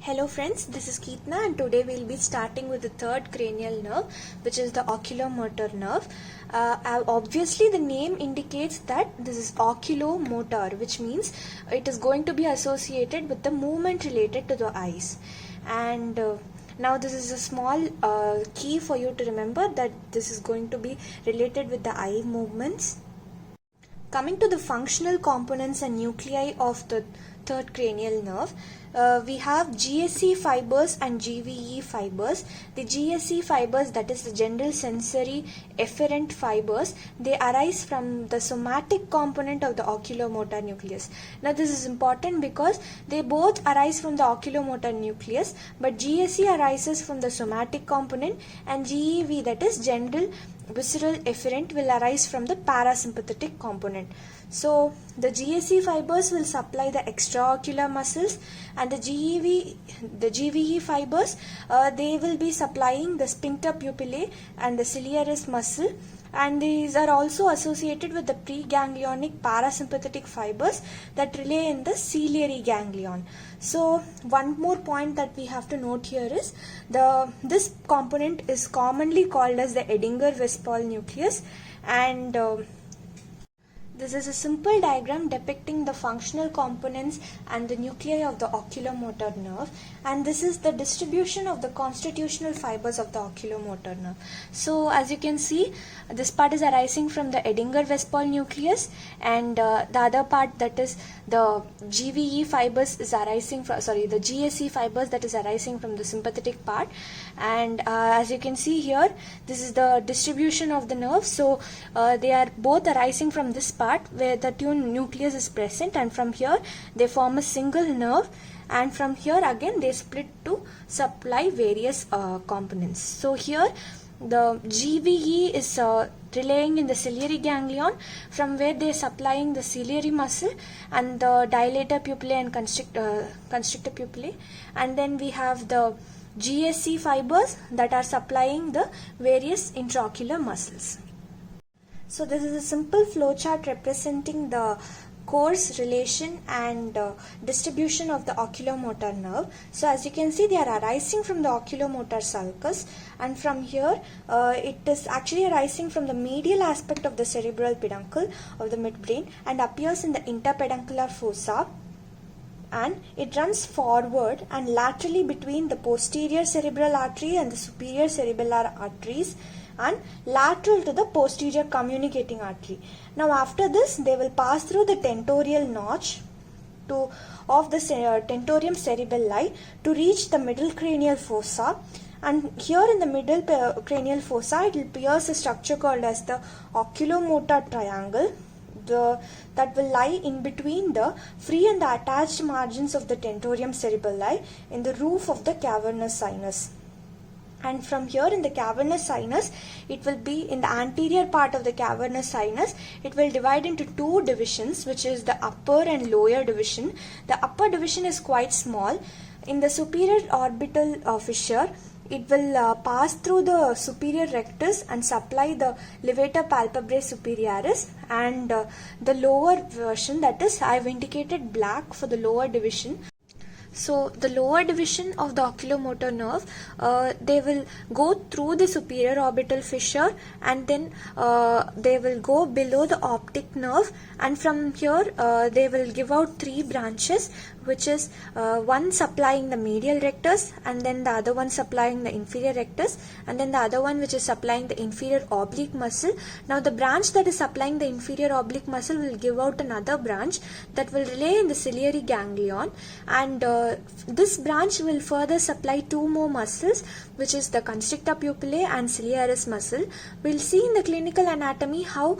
Hello friends, this is Keetna and today we'll be starting with the third cranial nerve, which is the oculomotor nerve. Obviously the name indicates that this is oculomotor, which means it is going to be associated with the movement related to the eyes. And now this is a small key for you to remember that this is going to be related with the eye movements. Coming to the functional components and nuclei of the third cranial nerve, we have GSC fibers and GVE fibers. The GSC fibers, that is the general sensory efferent fibers, they arise from the somatic component of the oculomotor nucleus. Now this is important because they both arise from the oculomotor nucleus, but GSC arises from the somatic component and GEV, that is general visceral efferent, will arise from the parasympathetic component. So the GSC fibers will supply the extraocular muscles, and the GVE fibers, they will be supplying the sphincter pupillae and the ciliaris muscle, and these are also associated with the preganglionic parasympathetic fibers that relay in the ciliary ganglion. So one more point that we have to note here is this component is commonly called as the Edinger-Westphal nucleus, and this is a simple diagram depicting the functional components and the nuclei of the oculomotor nerve, and this is the distribution of the constitutional fibers of the oculomotor nerve. So as you can see, this part is arising from the Edinger-Westphal nucleus, and the other part, that is the GVE fibers, is arising from, the GSC fibers, that is arising from the sympathetic part. And as you can see here, this is the distribution of the nerve. So they are both arising from this part where the two nucleus is present, and from here they form a single nerve, and from here again they split to supply various components. So here the GVE is relaying in the ciliary ganglion, from where they are supplying the ciliary muscle and the dilator pupillae and constrictor pupillae, and then we have the GSC fibers that are supplying the various intraocular muscles. So this is a simple flowchart representing the course, relation and distribution of the oculomotor nerve. So as you can see, they are arising from the oculomotor sulcus, and from here it is actually arising from the medial aspect of the cerebral peduncle of the midbrain and appears in the interpeduncular fossa, and it runs forward and laterally between the posterior cerebral artery and the superior cerebellar arteries, and lateral to the posterior communicating artery. Now after this, they will pass through the tentorial notch of the tentorium cerebelli to reach the middle cranial fossa, and here in the middle cranial fossa it will pierce a structure called as the oculomotor triangle that will lie in between the free and the attached margins of the tentorium cerebelli in the roof of the cavernous sinus. And from here in the cavernous sinus, it will be in the anterior part of the cavernous sinus, it will divide into two divisions, which is the upper and lower division. The upper division is quite small. In the superior orbital fissure, it will pass through the superior rectus and supply the levator palpebrae superioris, and the lower version, that is, I have indicated black for the lower division. So the lower division of the oculomotor nerve, they will go through the superior orbital fissure, and then they will go below the optic nerve, and from here they will give out three branches, which is one supplying the medial rectus, and then the other one supplying the inferior rectus, and then the other one which is supplying the inferior oblique muscle. Now the branch that is supplying the inferior oblique muscle will give out another branch that will relay in the ciliary ganglion, and this branch will further supply two more muscles, which is the constrictor pupillae and ciliaris muscle. We'll see in the clinical anatomy how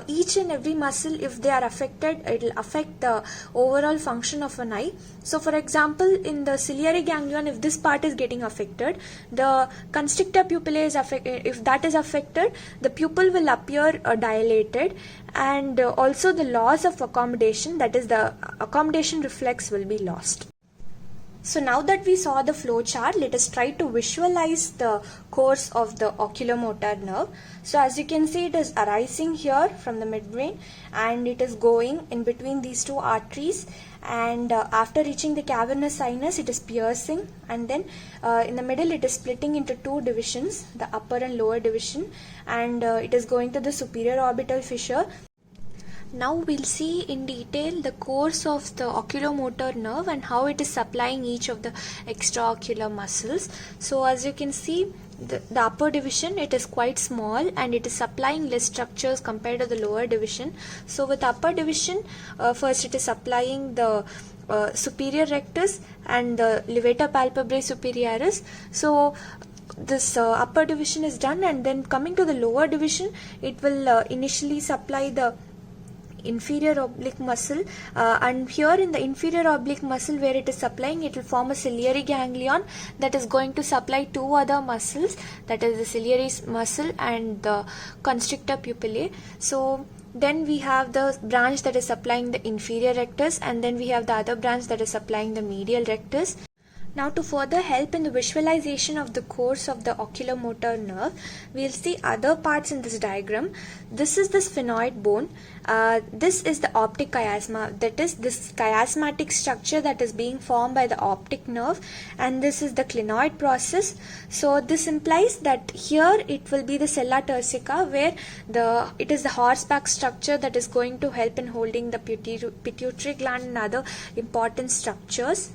each and every muscle, if they are affected, it will affect the overall function of an eye. So for example, in the ciliary ganglion, if this part is getting affected, the constrictor pupillae is affected. If that is affected, the pupil will appear dilated, and also the loss of accommodation, that is the accommodation reflex, will be lost. So now that we saw the flow chart, let us try to visualize the course of the oculomotor nerve. So as you can see, it is arising here from the midbrain, and it is going in between these two arteries, and after reaching the cavernous sinus it is piercing, and then in the middle it is splitting into two divisions, the upper and lower division, and it is going to the superior orbital fissure. Now we'll see in detail the course of the oculomotor nerve and how it is supplying each of the extraocular muscles. So as you can see, the upper division, it is quite small and it is supplying less structures compared to the lower division. So with upper division, first it is supplying the superior rectus and the levator palpebrae superioris. So this upper division is done, and then coming to the lower division, it will initially supply the inferior oblique muscle, and here in the inferior oblique muscle where it is supplying, it will form a ciliary ganglion that is going to supply two other muscles, that is the ciliary muscle and the constrictor pupillae. So then we have the branch that is supplying the inferior rectus, and then we have the other branch that is supplying the medial rectus. Now to further help in the visualization of the course of the oculomotor nerve, we'll see other parts in this diagram. This is the sphenoid bone. This is the optic chiasma, that is this chiasmatic structure that is being formed by the optic nerve, and this is the clinoid process. So this implies that here it will be the sella turcica, where it is the horseback structure that is going to help in holding the pituitary gland and other important structures.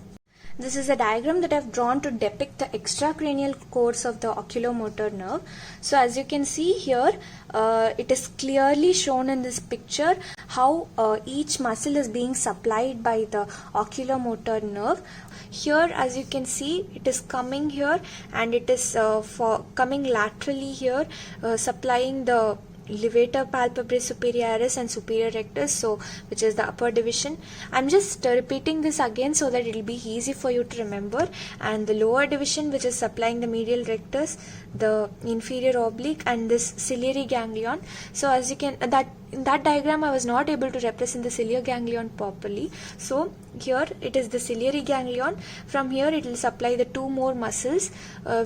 This is a diagram that I have drawn to depict the extracranial course of the oculomotor nerve. So as you can see here, it is clearly shown in this picture how each muscle is being supplied by the oculomotor nerve. Here as you can see, it is coming here and it is coming laterally here, supplying the levator palpebrae superioris and superior rectus, so which is the upper division. I'm just repeating this again so that it will be easy for you to remember. And the lower division, which is supplying the medial rectus, the inferior oblique, and this ciliary ganglion. So as you can in that diagram I was not able to represent the ciliary ganglion properly. So here it is the ciliary ganglion. From here it will supply the two more muscles,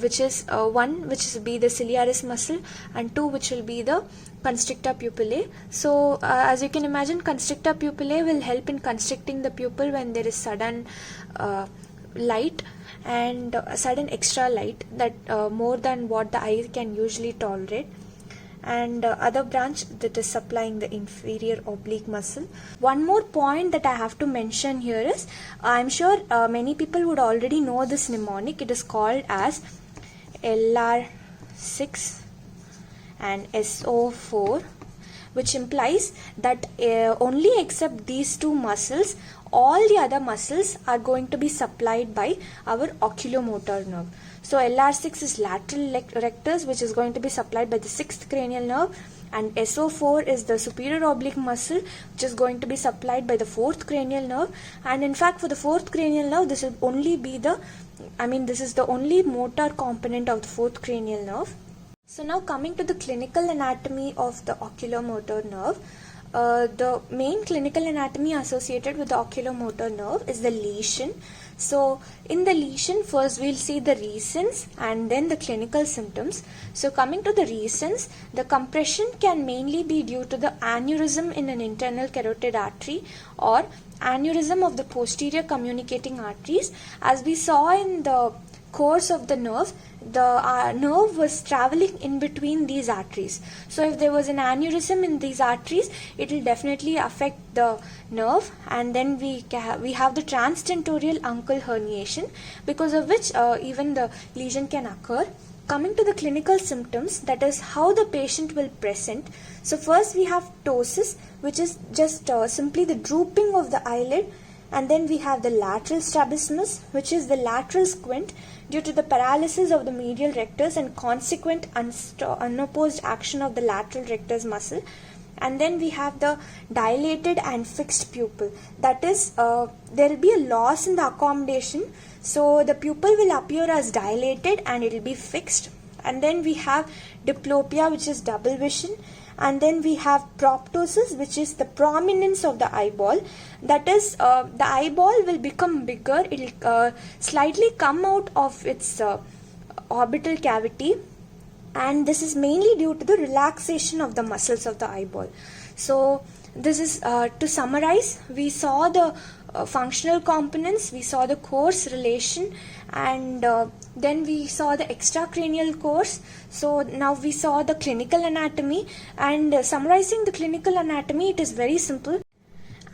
which is one which will be the ciliaris muscle, and two which will be the constrictor pupillae. So as you can imagine, constrictor pupillae will help in constricting the pupil when there is sudden light and sudden extra light, that more than what the eye can usually tolerate. And other branch that is supplying the inferior oblique muscle. One more point that I have to mention here is, I'm sure many people would already know this mnemonic. It is called as LR6 and SO4, which implies that only except these two muscles, all the other muscles are going to be supplied by our oculomotor nerve. So LR6 is lateral rectus, which is going to be supplied by the sixth cranial nerve, and SO4 is the superior oblique muscle, which is going to be supplied by the fourth cranial nerve. And in fact, for the fourth cranial nerve, this will only be this is the only motor component of the fourth cranial nerve. So now coming to the clinical anatomy of the oculomotor nerve. The main clinical anatomy associated with the oculomotor nerve is the lesion. So in the lesion, first we'll see the reasons and then the clinical symptoms. So coming to the reasons, the compression can mainly be due to the aneurysm in an internal carotid artery or aneurysm of the posterior communicating arteries. As we saw in the course of the nerve, the nerve was traveling in between these arteries. So if there was an aneurysm in these arteries, it will definitely affect the nerve, and then we have the transtentorial uncal herniation, because of which even the lesion can occur. Coming to the clinical symptoms, that is how the patient will present. So first we have ptosis, which is just simply the drooping of the eyelid, and then we have the lateral strabismus, which is the lateral squint due to the paralysis of the medial rectus and consequent unopposed action of the lateral rectus muscle. And then we have the dilated and fixed pupil. That is, there will be a loss in the accommodation. So the pupil will appear as dilated and it will be fixed. And then we have diplopia, which is double vision. And then we have proptosis, which is the prominence of the eyeball. That is, the eyeball will become bigger. It will slightly come out of its orbital cavity, and this is mainly due to the relaxation of the muscles of the eyeball. So this is, to summarize, we saw the functional components, we saw the course relation, and then we saw the extracranial course. So now we saw the clinical anatomy, and summarizing the clinical anatomy, it is very simple.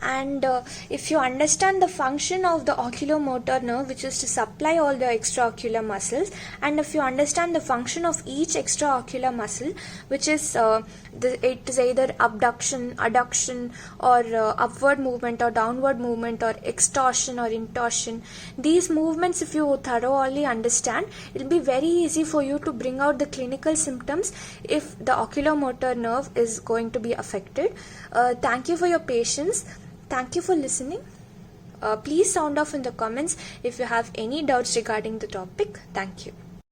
And if you understand the function of the oculomotor nerve, which is to supply all the extraocular muscles, and if you understand the function of each extraocular muscle, which is it is either abduction, adduction, or upward movement or downward movement, or extorsion or intorsion, these movements, if you thoroughly understand, it will be very easy for you to bring out the clinical symptoms if the oculomotor nerve is going to be affected. Thank you for your patience. Thank you for listening. Please sound off in the comments if you have any doubts regarding the topic. Thank you.